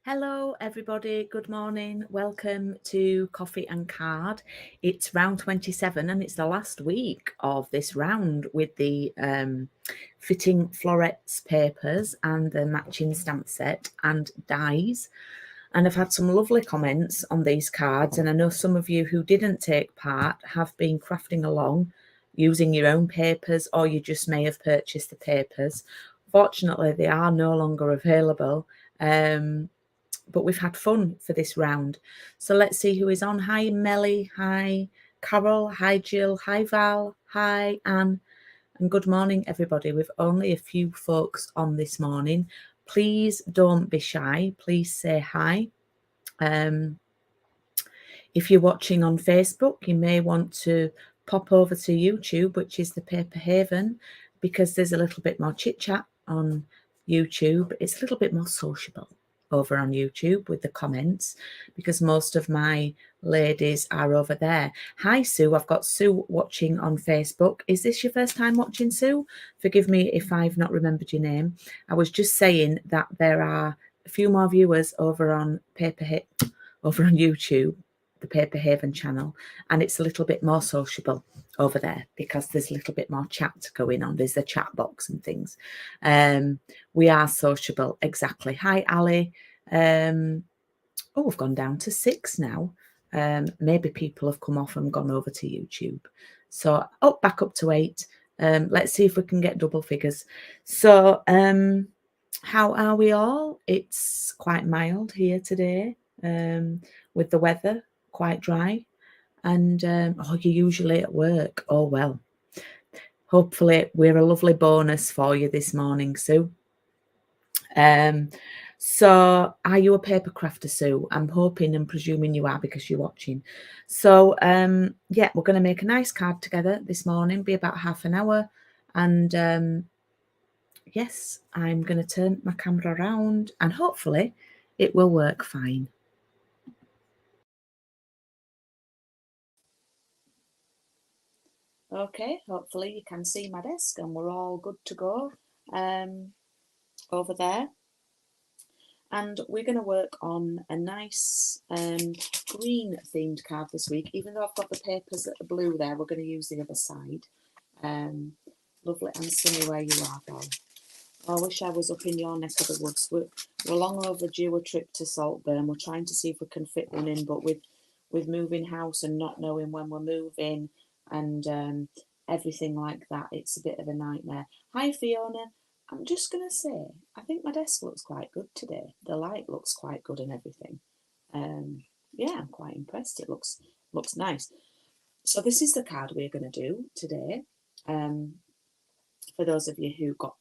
Hello everybody, good morning. Welcome to Coffee and Card. It's round 27 and it's the last week of this round with the fitting florets papers and the matching stamp set and dies. And I've had some lovely comments on these cards, and I know some of you who didn't take part have been crafting along using your own papers, or you just may have purchased the papers. Fortunately, they are no longer available. But we've had fun for this round. So let's see who is on. Hi, Melly. Hi, Carol. Hi, Jill. Hi, Val. Hi, Anne. And good morning, everybody. We've only a few folks on this morning. Please don't be shy. Please say hi. If you're watching on Facebook, you may want to pop over to YouTube, which is the Paper Haven, because there's a little bit more chit chat on YouTube. It's a little bit more sociable over on YouTube with the comments, because most of my ladies are over there. Hi, Sue. I've got Sue watching on Facebook. Is this your first time watching, Sue? Forgive me if I've not remembered your name. I was just saying that there are a few more viewers over on YouTube, the Paper Haven channel, and it's a little bit more sociable over there because there's a little bit more chat going on. There's a chat box and things. We are sociable, exactly. Hi, Ali. We've gone down to 6 now. Maybe people have come off and gone over to YouTube. So back up to 8. Let's see if we can get double figures. So how are we all? It's quite mild here today, with the weather quite dry. And you're usually at work. Oh well, hopefully we're a lovely bonus for you this morning, Sue. So are you a paper crafter, Sue? I'm hoping and presuming you are, because you're watching. So yeah, we're going to make a nice card together this morning, be about half an hour. And yes, I'm going to turn my camera around and hopefully it will work fine. Okay, hopefully you can see my desk and we're all good to go over there. And we're going to work on a nice green themed card this week. Even though I've got the papers that are blue there, we're going to use the other side. Lovely and sunny where you are, Val. I wish I was up in your neck of the woods. We're long overdue a trip to Saltburn. We're trying to see if we can fit one in, but with moving house and not knowing when we're moving and everything like that, it's a bit of a nightmare. Hi, Fiona. I'm just going to say, I think my desk looks quite good today. The light looks quite good and everything. Yeah, I'm quite impressed. It looks nice. So this is the card we're going to do today. For those of you who got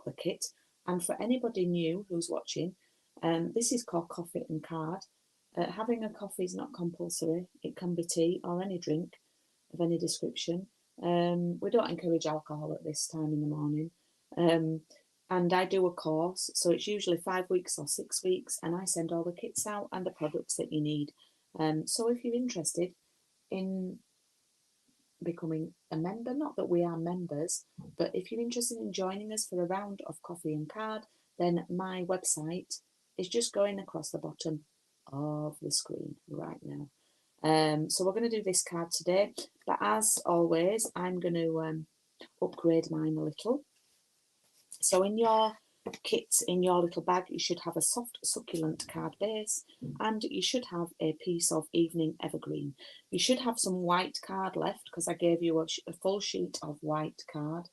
the kit, and for anybody new who's watching, this is called Coffee and Card. Having a coffee is not compulsory. It can be tea or any drink of any description. We don't encourage alcohol at this time in the morning. And I do a course, so it's usually 5 weeks or 6 weeks, and I send all the kits out and the products that you need. So if you're interested in becoming a member, not that we are members, but if you're interested in joining us for a round of Coffee and Card, then my website is just going across the bottom of the screen right now. So we're going to do this card today, but as always, I'm going to upgrade mine a little. So in your kit, in your little bag, you should have a soft succulent card base, and you should have a piece of evening evergreen. You should have some white card left because I gave you a full sheet of white card,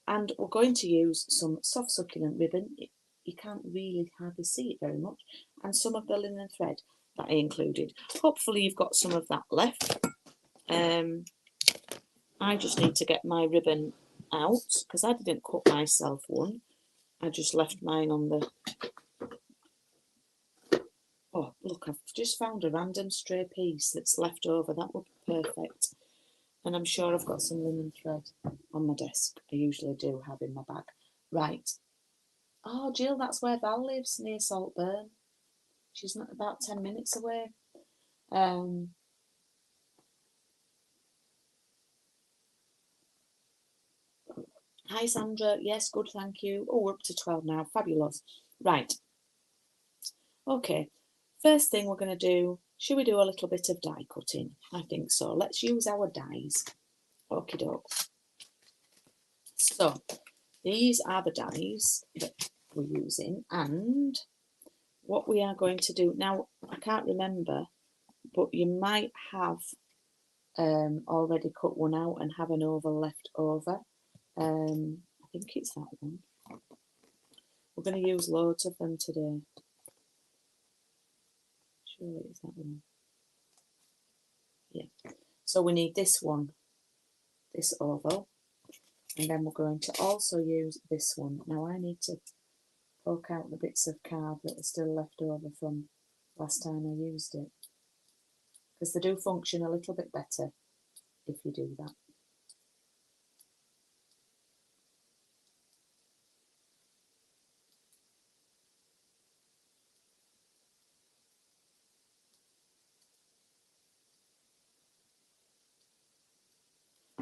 and we're going to use some soft succulent ribbon. You can't really hardly see it very much, and some of the linen thread that I included. Hopefully you've got some of that left. I just need to get my ribbon out because I didn't cut myself one. I just left mine on the... Oh, look, I've just found a random stray piece that's left over. That would be perfect. And I'm sure I've got some linen thread on my desk. I usually do have in my bag. Right. Oh, Jill, that's where Val lives, near Saltburn. She's not about 10 minutes away. Hi, Sandra. Yes, good, thank you. Oh, we're up to 12 now. Fabulous. Right. Okay, first thing we're going to do, should we do a little bit of die cutting? I think so. Let's use our dies. Okie doke. So, these are the dies that we're using, and what we are going to do, now I can't remember, but you might have already cut one out and have an oval left over. I think it's that one. We're going to use loads of them today. Surely it's that one. Yeah. So we need this one, this oval, and then we're going to also use this one. Now I need to poke out the bits of card that are still left over from last time I used it, because they do function a little bit better if you do that.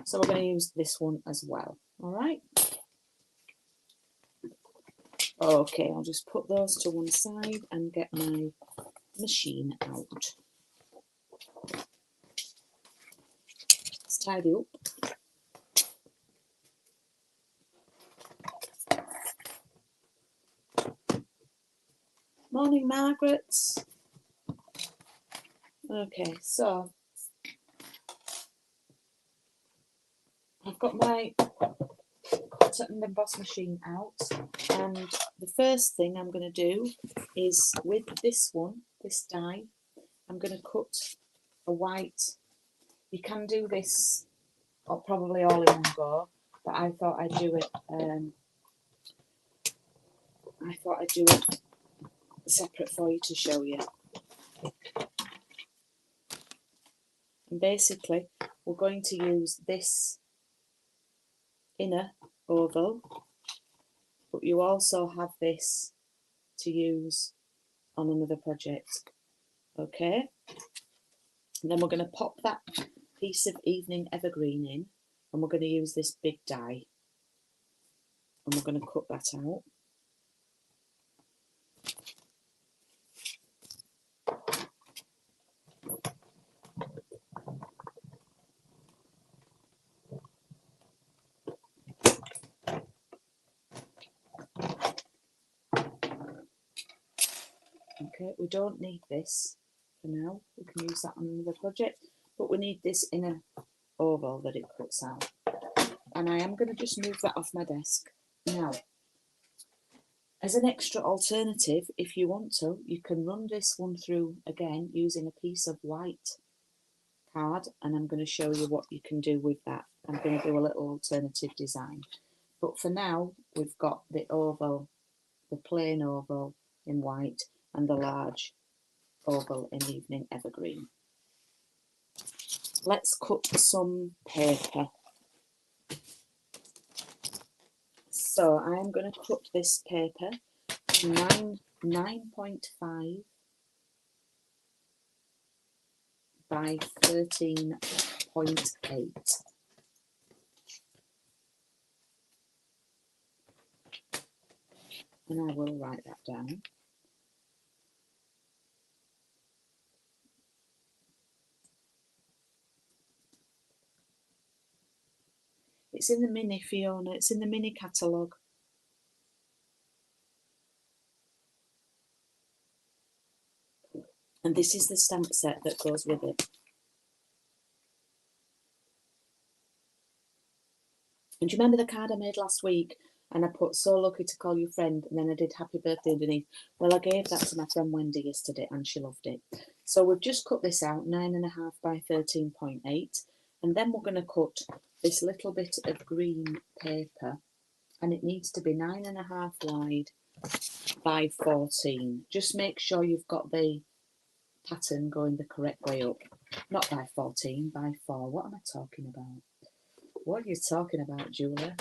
So we're going to use this one as well. All right. Okay, I'll just put those to one side and get my machine out. Let's tidy up. Morning, Margaret. Okay, so I've got my cut and emboss machine out, and the first thing I'm going to do is with this one, this die, I'm going to cut a white. You can do this or probably all in one go, but I thought I'd do it. Separate for you to show you. And basically, we're going to use this inner oval, but you also have this to use on another project. Okay, and then we're going to pop that piece of evening evergreen in, and we're going to use this big die, and we're going to cut that out. Okay, we don't need this for now. We can use that on another project, but we need this inner oval that it cuts out. And I am going to just move that off my desk. Now, as an extra alternative, if you want to, you can run this one through again using a piece of white card, and I'm going to show you what you can do with that. I'm going to do a little alternative design. But for now, we've got the oval, the plain oval in white, and the large oval in evening evergreen. Let's cut some paper. So I'm going to cut this paper 9.5 by 13.8. And I will write that down. It's in the mini, Fiona. It's in the mini catalogue. And this is the stamp set that goes with it. And do you remember the card I made last week? And I put "so lucky to call you friend," and then I did "happy birthday" underneath. Well, I gave that to my friend Wendy yesterday, and she loved it. So we've just cut this out 9.5 by 13.8, and then we're going to cut this little bit of green paper, and it needs to be 9.5 wide by 14. Just make sure you've got the pattern going the correct way up. Not by 14, by 4. What am I talking about? What are you talking about, Julia?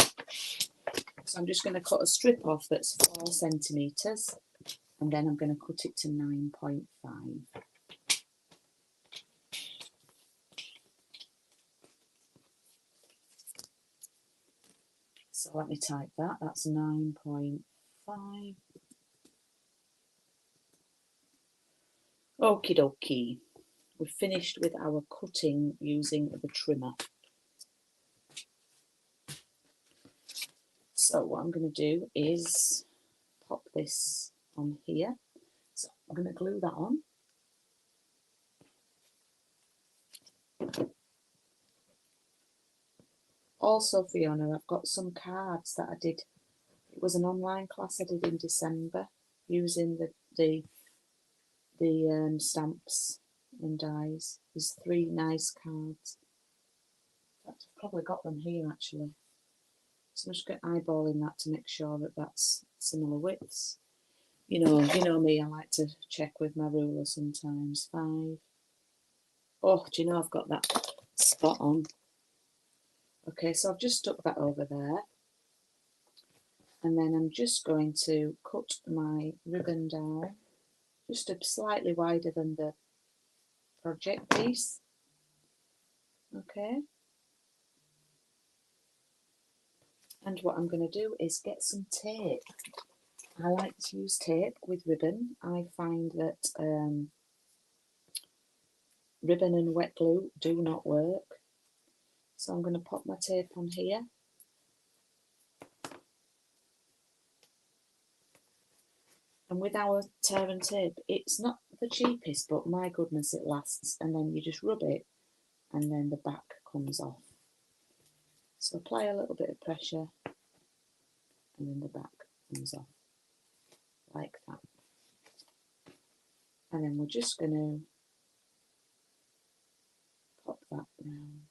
So I'm just going to cut a strip off that's 4 centimetres, and then I'm going to cut it to 9.5. So let me type that. That's 9.5. Okie dokie. We've finished with our cutting using the trimmer. So what I'm going to do is pop this on here. So I'm going to glue that on. Also, Fiona, I've got some cards that I did. It was an online class I did in December using the stamps and dies. There's 3 nice cards. I've probably got them here actually. So I'm just eyeballing that to make sure that that's similar widths. You know me, I like to check with my ruler sometimes. 5. Oh, do you know I've got that spot on? Okay, so I've just stuck that over there. And then I'm just going to cut my ribbon down, just slightly wider than the project piece. Okay. And what I'm going to do is get some tape. I like to use tape with ribbon. I find that ribbon and wet glue do not work. So I'm going to pop my tape on here. And with our tear and tape, it's not the cheapest, but my goodness, it lasts. And then you just rub it, and then the back comes off. So apply a little bit of pressure, and then the back comes off, like that. And then we're just going to pop that round.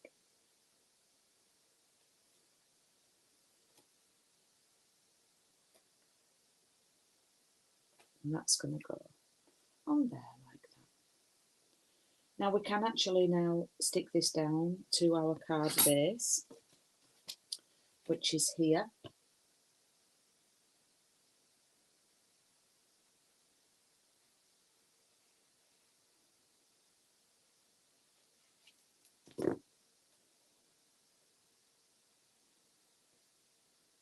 And that's going to go on there like that. Now we can actually now stick this down to our card base, which is here.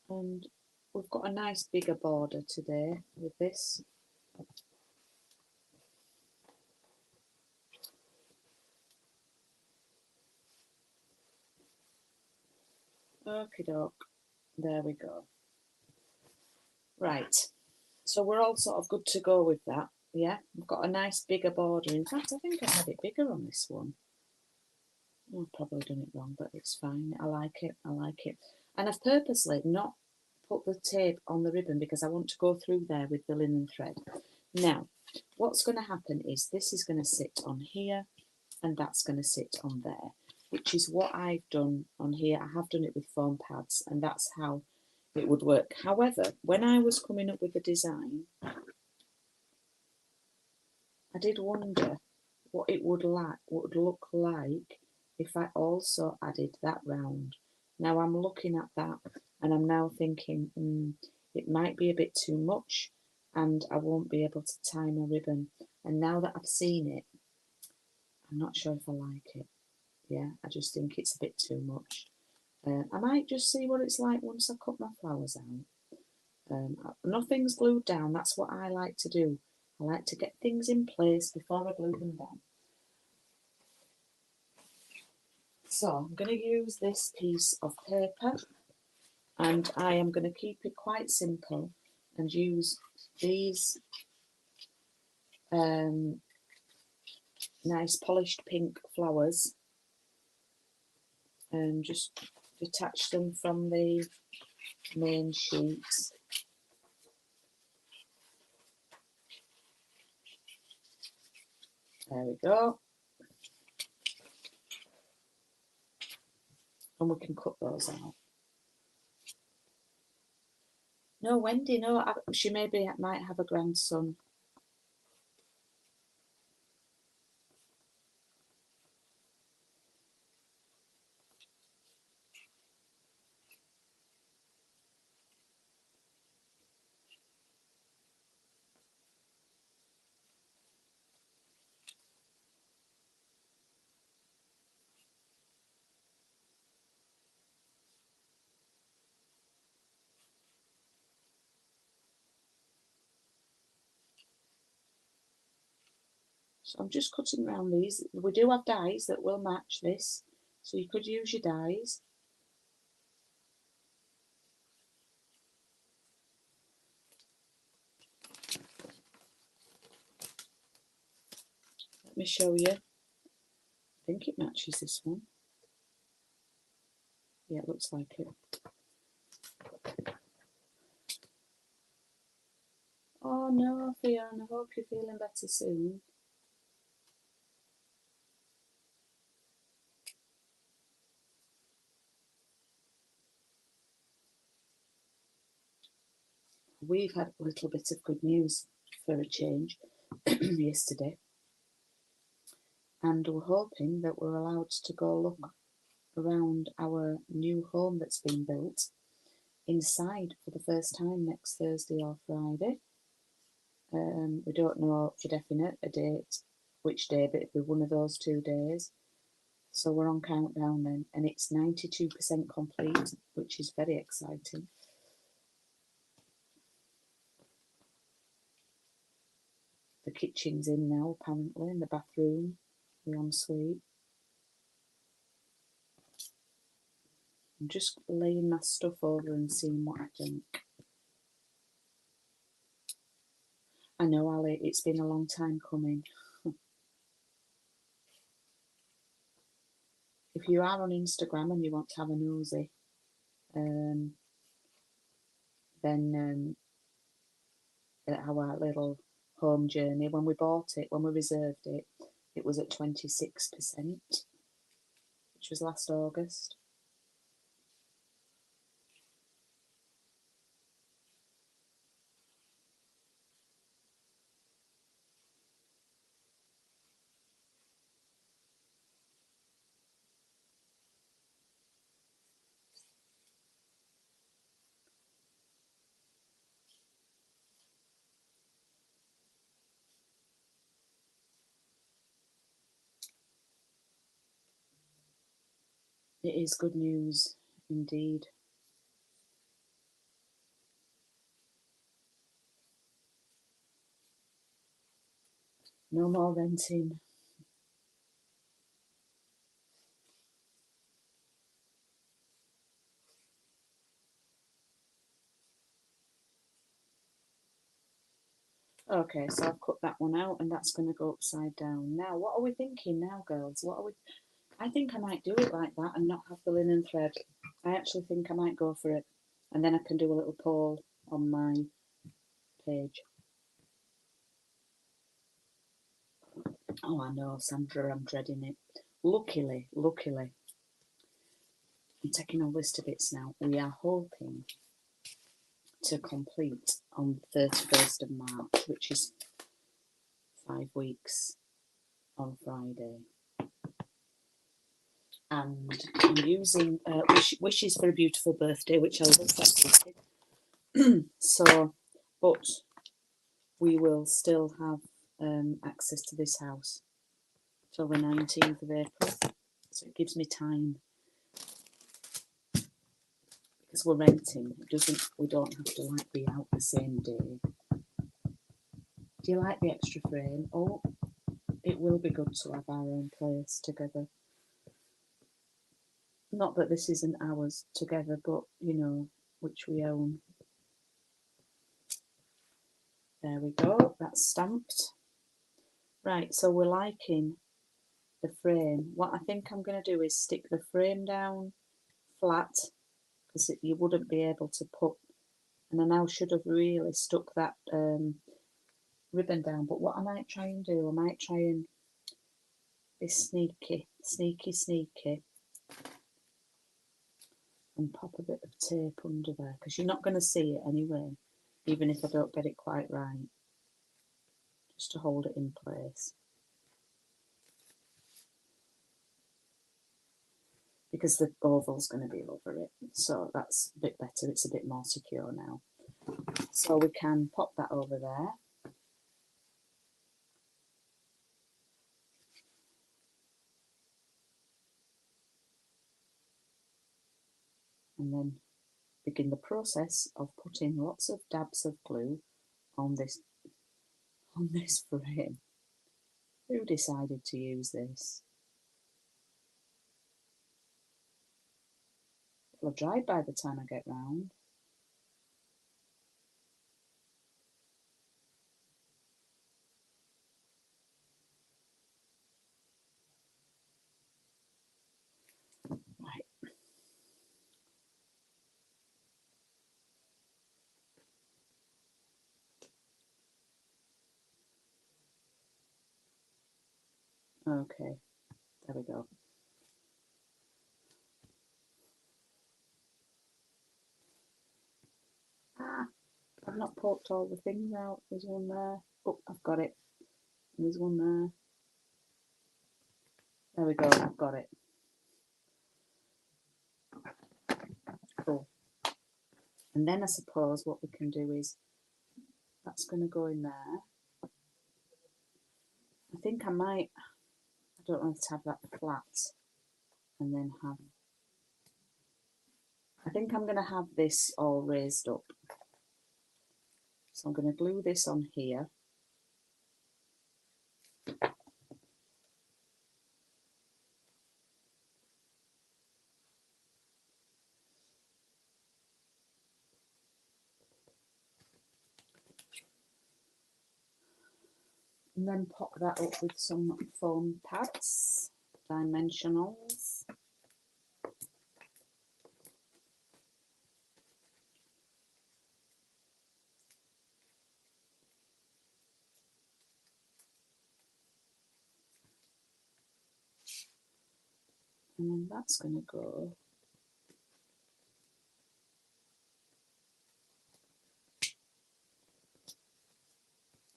And we've got a nice bigger border today with this. Okie doke, there we go. Right, so we're all sort of good to go with that. Yeah, we've got a nice bigger border. In fact, I think I've had it bigger on this one. I've probably done it wrong, but it's fine. I like it, I like it. And I've purposely not put the tape on the ribbon because I want to go through there with the linen thread. Now, what's going to happen is this is going to sit on here and that's going to sit on there, which is what I've done on here. I have done it with foam pads and that's how it would work. However, when I was coming up with the design, I did wonder what it would look like if I also added that round. Now I'm looking at that and I'm now thinking it might be a bit too much and I won't be able to tie my ribbon. And now that I've seen it, I'm not sure if I like it. Yeah, I just think it's a bit too much. I might just see what it's like once I cut my flowers out. Nothing's glued down. That's what I like to do. I like to get things in place before I glue them down. So I'm going to use this piece of paper and I am going to keep it quite simple and use these nice polished pink flowers and just detach them from the main sheets. There we go. And we can cut those out. No, Wendy, no, she might have a grandson. So I'm just cutting around these. We do have dies that will match this, so you could use your dies. Let me show you. I think it matches this one. Yeah, it looks like it. Oh no, Fiona, I hope you're feeling better soon. We've had a little bit of good news for a change yesterday, and we're hoping that we're allowed to go look around our new home that's been built inside for the first time next Thursday or Friday. We don't know for definite a date, which day, but it'll be one of those 2 days. So we're on countdown then, and it's 92% complete, which is very exciting. The kitchen's in now, apparently, and the bathroom, the ensuite. I'm just laying my stuff over and seeing what I think. I know, Ali, it's been a long time coming. If you are on Instagram and you want to have a nosy, then at our little home journey, when we bought it, when we reserved it, it was at 26%, which was last August. It is good news indeed. No more renting. Okay, so I've cut that one out and that's going to go upside down. Now, what are we thinking now, girls? What are we? I think I might do it like that and not have the linen thread. I actually think I might go for it. And then I can do a little poll on my page. Oh, I know, Sandra, I'm dreading it. Luckily, I'm taking all this to bits now. We are hoping to complete on 31st of March, which is 5 weeks on Friday. And I'm using wishes for a beautiful birthday, which I love that. So, but we will still have access to this house till the 19th of April. So it gives me time, because we're renting. We don't have to like be out the same day. Do you like the extra frame? Oh, it will be good to have our own place together. Not that this isn't ours together, but you know, which we own. There we go, that's stamped. Right, so we're liking the frame. What I think I'm going to do is stick the frame down flat, because you wouldn't be able to put, and I now should have really stuck that ribbon down, but what I might try and do, I might try and be sneaky, and pop a bit of tape under there, because you're not going to see it anyway, even if I don't get it quite right, just to hold it in place. Because the oval's going to be over it, so that's a bit better, it's a bit more secure now. So we can pop that over there. And then begin the process of putting lots of dabs of glue on this frame. Who decided to use this? It'll have dried by the time I get round. Right. Okay, there we go. Ah, I've not poked all the things out. There's one there. Oh, I've got it. There's one there. There we go, I've got it. Cool. And then I suppose what we can do is, that's going to go in there. I think I might, I don't know if to have that flat and then have, I think I'm going to have this all raised up. So I'm going to glue this on here. And then pop that up with some foam pads, dimensionals. And then that's going to go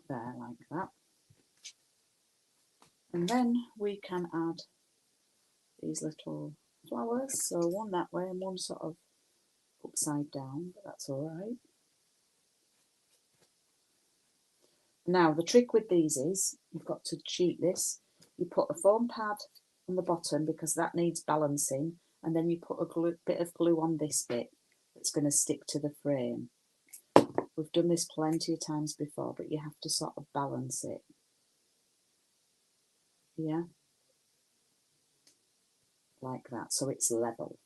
there like that. And then we can add these little flowers. So one that way and one sort of upside down, but that's all right. Now the trick with these is, you've got to cheat this. You put a foam pad on the bottom because that needs balancing, and then you put a bit of glue on this bit that's going to stick to the frame. We've done this plenty of times before, but you have to sort of balance it. Yeah, like that, so it's level.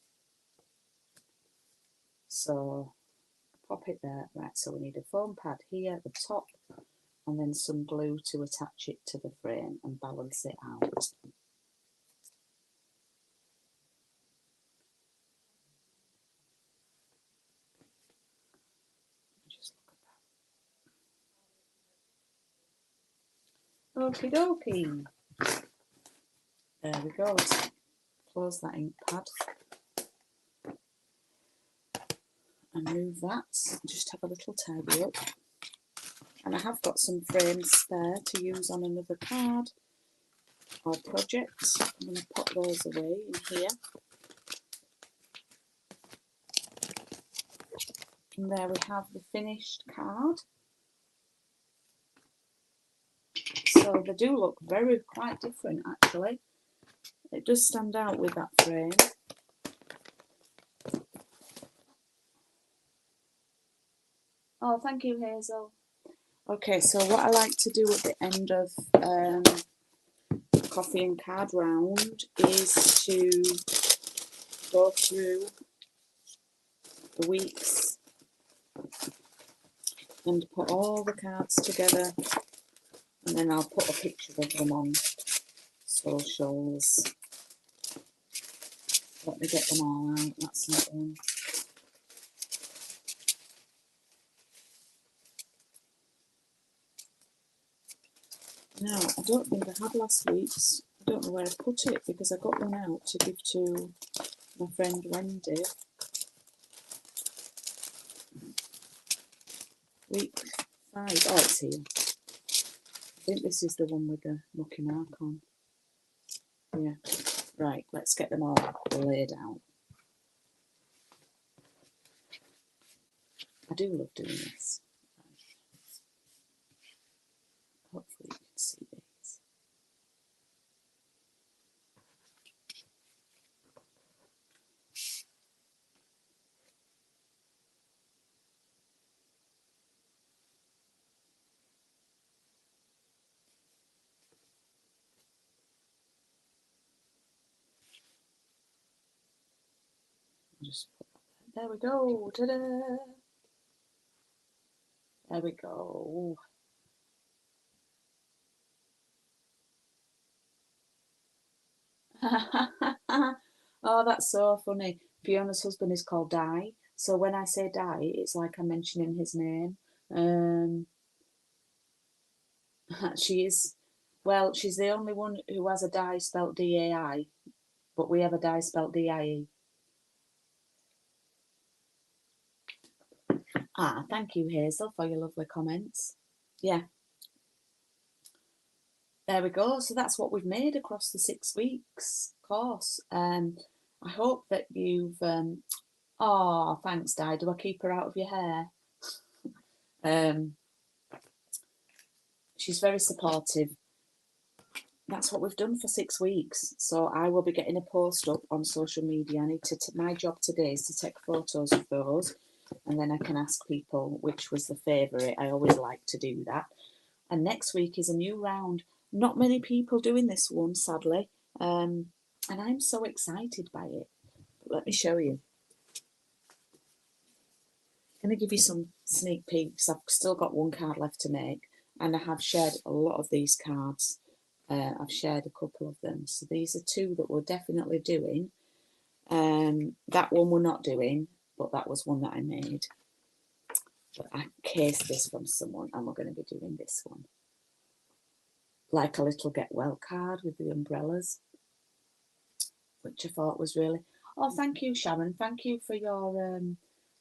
So pop it there. Right, so we need a foam pad here at the top, and then some glue to attach it to the frame and balance it out. Just look at that. Okie dokie. There we go. Let's close that ink pad and move that. Just have a little tidy up. And I have got some frames there to use on another card or project. I'm going to pop those away in here. And there we have the finished card. So they do look quite different actually. It does stand out with that frame. Oh, thank you, Hazel. Okay, so what I like to do at the end of coffee and card round is to go through the weeks and put all the cards together, and then I'll put a picture of them on socials. Let me get them all out. That's not one. No, I don't think I had last week's. I don't know where I put it because I got one out to give to my friend Wendy. Week 5. Oh, it's here. I think this is the one with the mucky mark on. Yeah. Right, let's get them all laid out. I do love doing this. Hopefully you can see these. just put that there. We go. Ta-da! There we go. Oh, that's so funny. Fiona's husband is called Di, so when I say Di, it's like I'm mentioning his name. She is, well, she's the only one who has a Di spelt D-A-I, but we have a Di spelt D-I-E. Ah, thank you, Hazel, for your lovely comments. Yeah. There we go. So that's what we've made across the 6 weeks course. I hope that you've... oh, thanks, Di. Do I keep her out of your hair? She's very supportive. That's what we've done for 6 weeks. So I will be getting a post up on social media. I need to... my job today is to take photos of those, and then I can ask people which was the favourite. I always like to do that. And next week is a new round. Not many people doing this one, sadly. And I'm so excited by it. But let me show you. I'm going to give you some sneak peeks. I've still got one card left to make. And I have shared a lot of these cards. I've shared a couple of them. So these are 2 that we're definitely doing. That one we're not doing, but that was one that I made. But I cased this from someone, and we're going to be doing this one. Like a little get well card with the umbrellas, which I thought was really... oh, thank you, Sharon. Thank you for your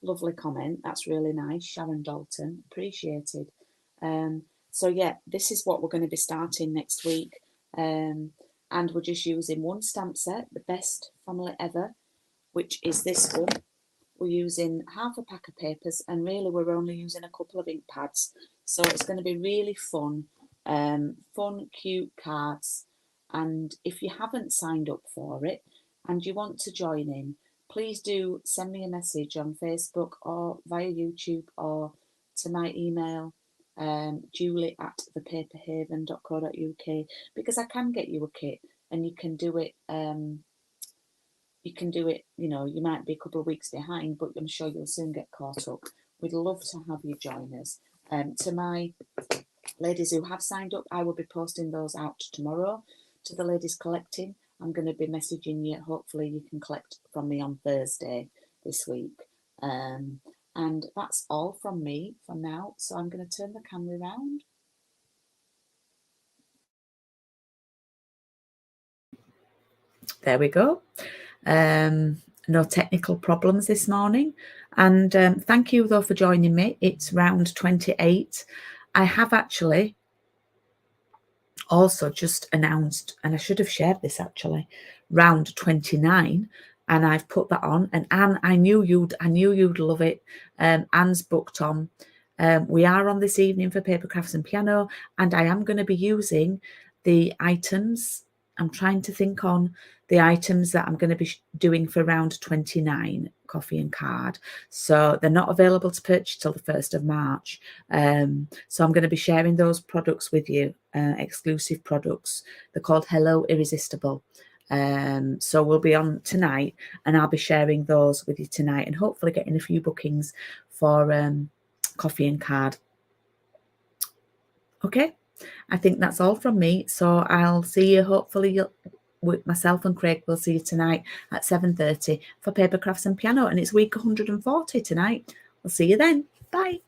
lovely comment. That's really nice, Sharon Dalton. Appreciated. So yeah, this is what we're going to be starting next week. And we're just using one stamp set, the Best Family Ever, which is this one. We're using half a pack of papers, and really we're only using a couple of ink pads. So it's going to be really fun. Fun, cute cards. And if you haven't signed up for it and you want to join in, please do send me a message on Facebook or via YouTube or to my email, julie@thepaperhaven.co.uk, because I can get you a kit and you can do it. You can do it, you know, you might be a couple of weeks behind, but I'm sure you'll soon get caught up. We'd love to have you join us. To my ladies who have signed up, I will be posting those out tomorrow. To the ladies collecting, I'm going to be messaging you. Hopefully you can collect from me on Thursday this week. And that's all from me for now. So I'm going to turn the camera around. There we go. No technical problems this morning. And thank you, though, for joining me. It's round 28. I have actually also just announced, and I should have shared this actually, round 29, and I've put that on. And Anne, I knew you'd love it. Anne's booked on. We are on this evening for Paper Crafts and Piano, and I am going to be using the items. I'm trying to think on the items that I'm going to be doing for round 29, coffee and card. So they're not available to purchase till the 1st of March. So I'm going to be sharing those products with you, exclusive products. They're called Hello Irresistible. So we'll be on tonight, and I'll be sharing those with you tonight, and hopefully getting a few bookings for coffee and card. Okay, I think that's all from me. So I'll see you hopefully with myself and Craig. We'll see you tonight at 7:30 for Paper Crafts and Piano, and it's week 140 tonight. We'll see you then. Bye.